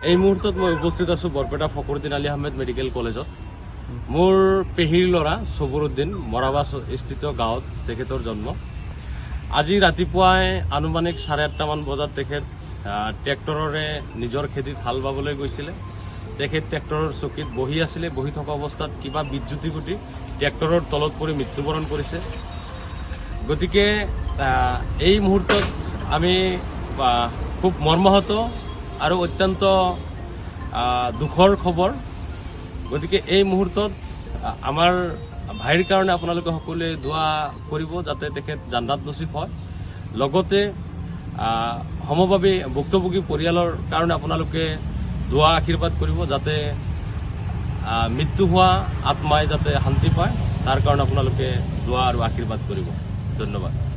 এই মুহূৰ্তত মই উপস্থিত আছো বৰপেটা ফখৰুদ্দিন আলী আহমেদ মেডিকেল কলেজত। মোৰ পেহীৰ ল'ৰা চবৰুদ্দিন মৰাবা স্থিত গাঁৱত তেখেতৰ জন্ম। আজি ৰাতিপুৱাই আনুমানিক 8:30মান বজাত তেখেত ট্ৰেক্টৰেৰে নিজৰ খেতিত হাল বাবলৈ গৈছিলে। তেখেত ট্ৰেক্টৰৰ চকীত বহি আছিলে। বহি থকা অৱস্থাত কিবা বিদ্যুতি ঘটি ট্ৰেক্টৰৰ তলত পৰি মৃত্যুবৰণ কৰিছে। গতিকে এই মুহূৰ্তত আমি খুব মৰ্মাহত আৰু অত্যন্ত দুখৰ খবৰ। গতিকে এই মুহূৰ্তত আমাৰ ভাইৰ কাৰণে আপোনালোকে সকলোৱে দোৱা কৰিব যাতে তেখেত জান্নাত নচিব হয়। লগতে সমভাৱী ভুক্তভোগী পৰিয়ালৰ কাৰণে আপোনালোকে দোৱা আশীৰ্বাদ কৰিব যাতে মৃত্যু হোৱা আত্মাই যাতে শান্তি পায়, তাৰ কাৰণে আপোনালোকে দোৱা আৰু আশীৰ্বাদ কৰিব। ধন্যবাদ।